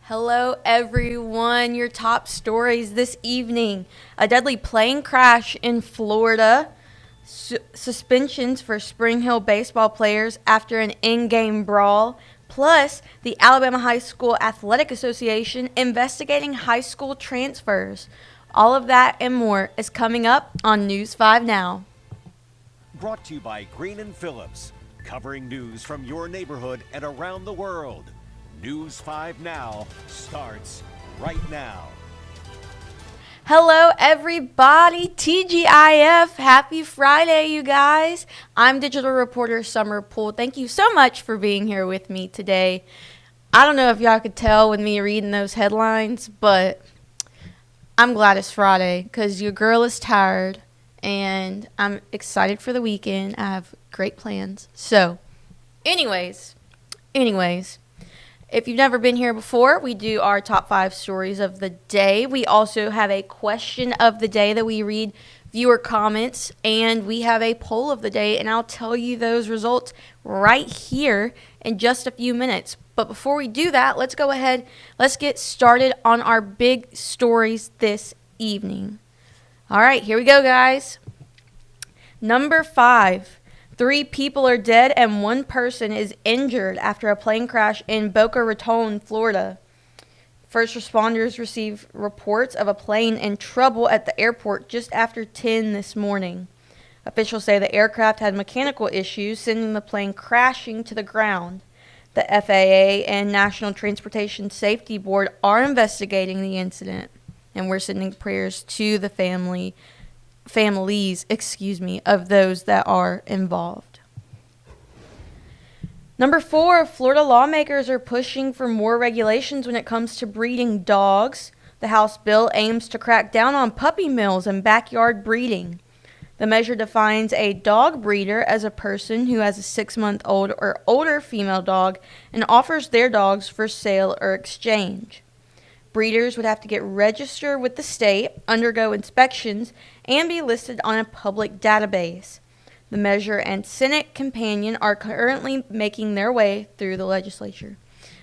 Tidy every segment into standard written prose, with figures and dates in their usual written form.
Hello, everyone. Your top stories this evening. A deadly plane crash in Florida. Suspensions for Spring Hill baseball players after an in-game brawl. Plus, the Alabama High School Athletic Association investigating high school transfers. All of that and more is coming up on News 5 Now. Brought to you by Green & Phillips, covering news from your neighborhood and around the world. News 5 Now starts right now. Hello, everybody. TGIF. Happy Friday, you guys. I'm digital reporter Summer Poole. Thank you so much for being here with me today. I don't know if y'all could tell with me reading those headlines, but I'm glad it's Friday because your girl is tired and I'm excited for the weekend. I have great plans. So, anyways. If you've never been here before, we do our top 5 stories of the day. We also have a question of the day that we read viewer comments, and we have a poll of the day, and I'll tell you those results right here in just a few minutes. But before we do that, let's go ahead. Let's get started on our big stories this evening. All right, here we go, guys. Number 5. 3 people are dead and 1 person is injured after a plane crash in Boca Raton, Florida. First responders received reports of a plane in trouble at the airport just after 10 this morning. Officials say the aircraft had mechanical issues, sending the plane crashing to the ground. The FAA and National Transportation Safety Board are investigating the incident, and we're sending prayers to the families of those that are involved. Number 4, Florida lawmakers are pushing for more regulations when it comes to breeding dogs. The House bill aims to crack down on puppy mills and backyard breeding. The measure defines a dog breeder as a person who has a 6-month-old or older female dog and offers their dogs for sale or exchange. Breeders would have to get registered with the state, undergo inspections, and be listed on a public database. The measure and Senate companion are currently making their way through the legislature.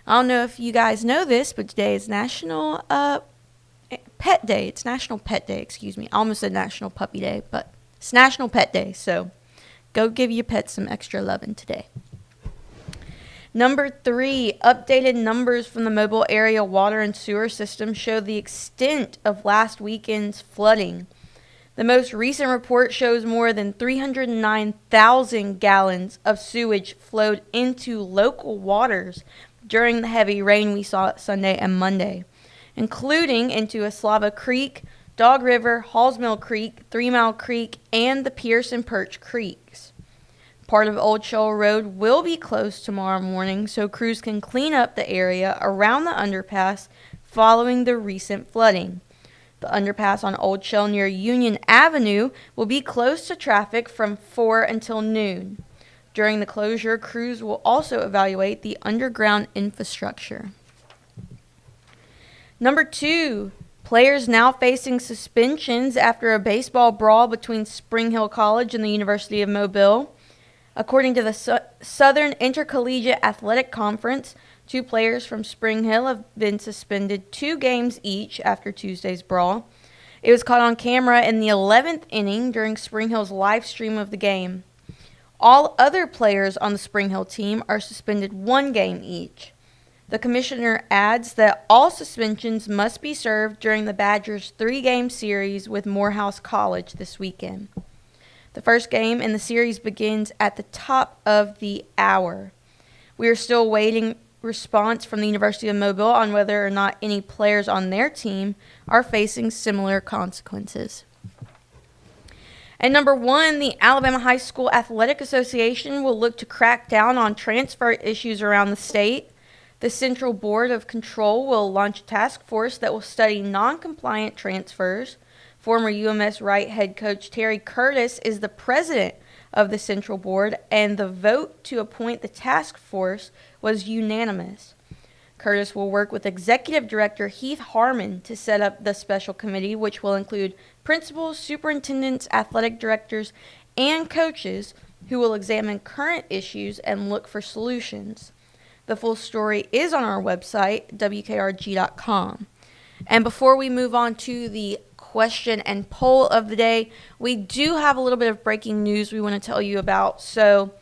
I don't know if you guys know this, but today is National Pet Day. It's National Pet Day, excuse me. I almost said National Puppy Day, but it's National Pet Day, so go give your pets some extra loving today. Number 3, updated numbers from the Mobile area water and sewer system show the extent of last weekend's flooding. The most recent report shows more than 309,000 gallons of sewage flowed into local waters during the heavy rain we saw Sunday and Monday, including into Aslava Creek, Dog River, Halls Mill Creek, 3 Mile Creek, and the Pierce and Perch Creeks. Part of Old Shell Road will be closed tomorrow morning so crews can clean up the area around the underpass following the recent flooding. The underpass on Old Shell near Union Avenue will be closed to traffic from 4 until noon. During the closure, crews will also evaluate the underground infrastructure. Number 2, players now facing suspensions after a baseball brawl between Spring Hill College and the University of Mobile. According to the Southern Intercollegiate Athletic Conference, 2 players from Spring Hill have been suspended 2 games each after Tuesday's brawl. It was caught on camera in the 11th inning during Spring Hill's live stream of the game. All other players on the Spring Hill team are suspended 1 game each. The commissioner adds that all suspensions must be served during the Badgers' 3-game series with Morehouse College this weekend. The first game in the series begins at the top of the hour. We are still waiting response from the University of Mobile on whether or not any players on their team are facing similar consequences. And number 1, the Alabama High School Athletic Association will look to crack down on transfer issues around the state. The Central Board of Control will launch a task force that will study non-compliant transfers. Former UMS Wright head coach Terry Curtis is the president of the Central Board, and the vote to appoint the task force was unanimous. Curtis will work with Executive Director Heath Harmon to set up the special committee, which will include principals, superintendents, athletic directors, and coaches who will examine current issues and look for solutions. The full story is on our website, WKRG.com. And before we move on to the question and poll of the day, we do have a little bit of breaking news we want to tell you about. So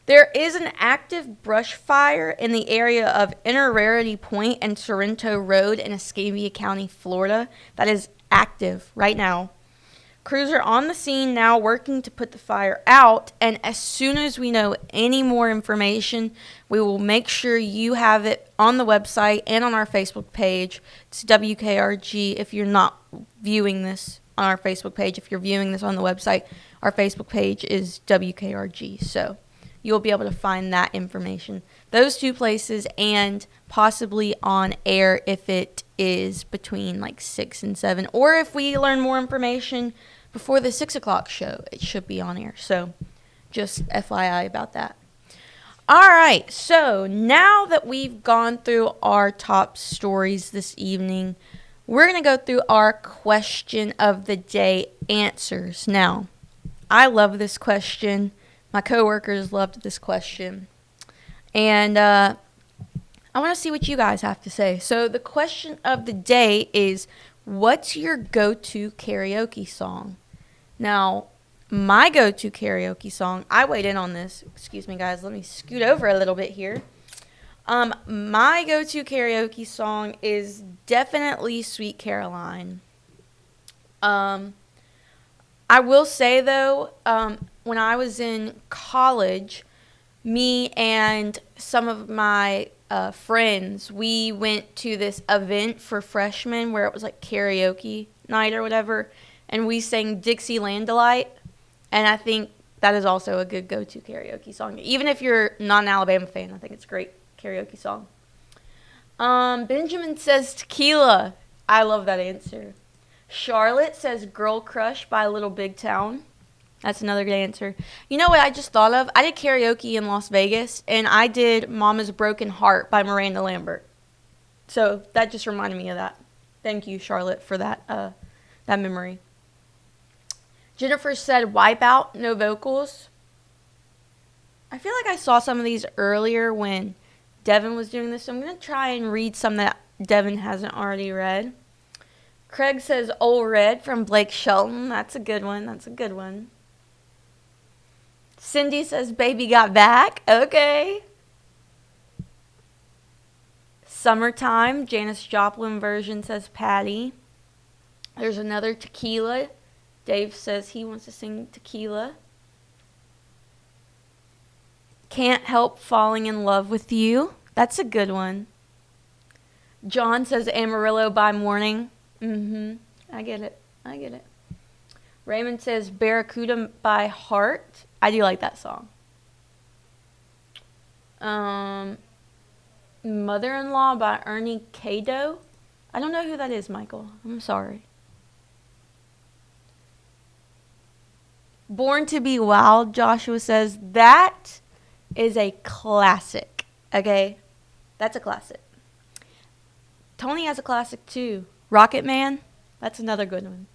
there is an active brush fire in the area of Inner Rarity Point and Sorrento Road in Escambia County, Florida. That is active right now. Crews are on the scene now working to put the fire out, and as soon as we know any more information, we will make sure you have it on the website and on our Facebook page. It's WKRG. If you're not viewing this on our Facebook page, if you're viewing this on the website, our Facebook page is WKRG. So you'll be able to find that information. Those two places, and possibly on air if it is between like 6 and 7. Or if we learn more information before the 6 o'clock show, it should be on air. So just FYI about that. All right, so now that we've gone through our top stories this evening, we're going to go through our question of the day answers. Now, I love this question. My coworkers loved this question. And I want to see what you guys have to say. So the question of the day is, what's your go-to karaoke song? Now, my go-to karaoke song, I weighed in on this. Excuse me, guys. Let me scoot over a little bit here. My go-to karaoke song is definitely Sweet Caroline. I will say, though, when I was in college, me and some of my friends, we went to this event for freshmen where it was like karaoke night or whatever, and we sang Dixieland Delight, and I think that is also a good go-to karaoke song. Even if you're not an Alabama fan, I think it's a great karaoke song. Benjamin says Tequila. I love that answer. Charlotte says Girl Crush by Little Big Town. That's another good answer. You know what I just thought of? I did karaoke in Las Vegas, and I did Mama's Broken Heart by Miranda Lambert. So that just reminded me of that. Thank you, Charlotte, for that memory. Jennifer said Wipeout, no vocals. I feel like I saw some of these earlier when Devin was doing this, so I'm going to try and read some that Devin hasn't already read. Craig says Old Red from Blake Shelton. That's a good one. That's a good one. Cindy says Baby Got Back. Okay. Summertime, Janis Joplin version, says Patty. There's another Tequila. Dave says he wants to sing Tequila. Can't Help Falling in Love with You. That's a good one. John says Amarillo by Morning. I get it. I get it. Raymond says Barracuda by Heart. I do like that song. Mother-in-Law by Ernie Cado. I don't know who that is, Michael. I'm sorry. Born to Be Wild, Joshua says, that is a classic. Okay? That's a classic. Tony has a classic too. Rocket Man. That's another good one.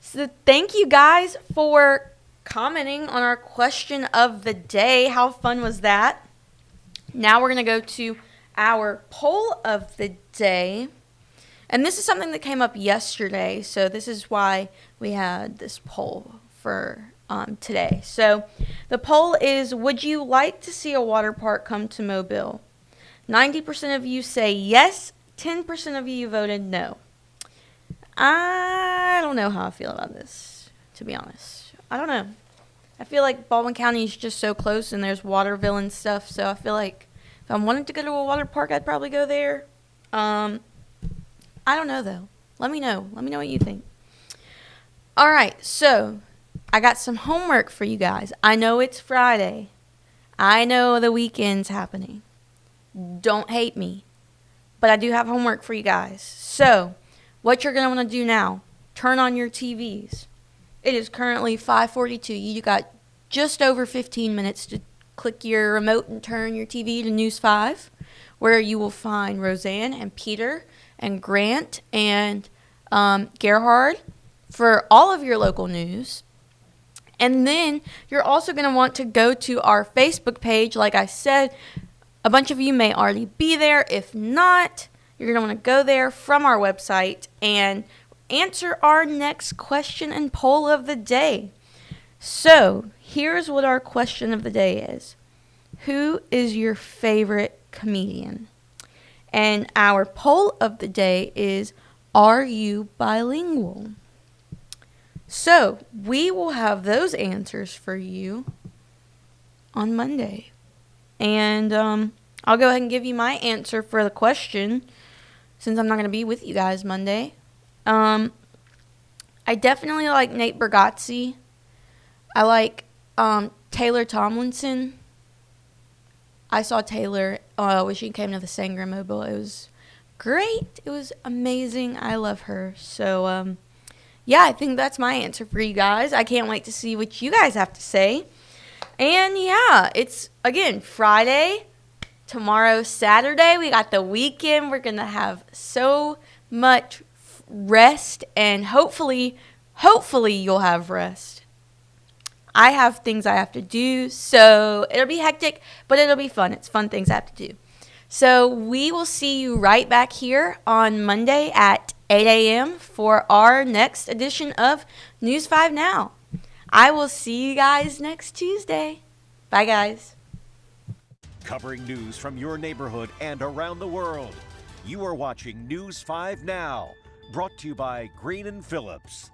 So thank you guys for commenting on our question of the day. How fun was that? Now we're going to go to our poll of the day. And this is something that came up yesterday. So this is why we had this poll for today. So the poll is, would you like to see a water park come to Mobile? 90% of you say yes. 10% of you voted no. I don't know how I feel about this, to be honest. I don't know. I feel like Baldwin County is just so close, and there's Waterville and stuff, so I feel like if I wanted to go to a water park, I'd probably go there. I don't know, though. Let me know. Let me know what you think. All right, so I got some homework for you guys. I know it's Friday. I know the weekend's happening. Don't hate me. But I do have homework for you guys. So what you're going to want to do now, turn on your TVs. It is currently 5:42. You got just over 15 minutes to click your remote and turn your TV to News 5, where you will find Roseanne and Peter and Grant and Gerhard for all of your local news. And then you're also going to want to go to our Facebook page, like I said, A bunch of you may already be there. If not, you're going to want to go there from our website and answer our next question and poll of the day. So, here's what our question of the day is. Who is your favorite comedian? And our poll of the day is, are you bilingual? So, we will have those answers for you on Monday. And I'll go ahead and give you my answer for the question, since I'm not going to be with you guys Monday. I definitely like Nate Bargatze. I like Taylor Tomlinson. I saw Taylor when she came to the Sangram Mobile. It was great. It was amazing. I love her. So, yeah, I think that's my answer for you guys. I can't wait to see what you guys have to say. And, yeah, it's, again, Friday. Tomorrow, Saturday. We got the weekend. We're going to have so much rest. And hopefully you'll have rest. I have things I have to do, so it'll be hectic, but it'll be fun. It's fun things I have to do. So we will see you right back here on Monday at 8 a.m. for our next edition of News 5 Now. I will see you guys next Tuesday. Bye, guys. Covering news from your neighborhood and around the world. You are watching News 5 Now, brought to you by Green & Phillips.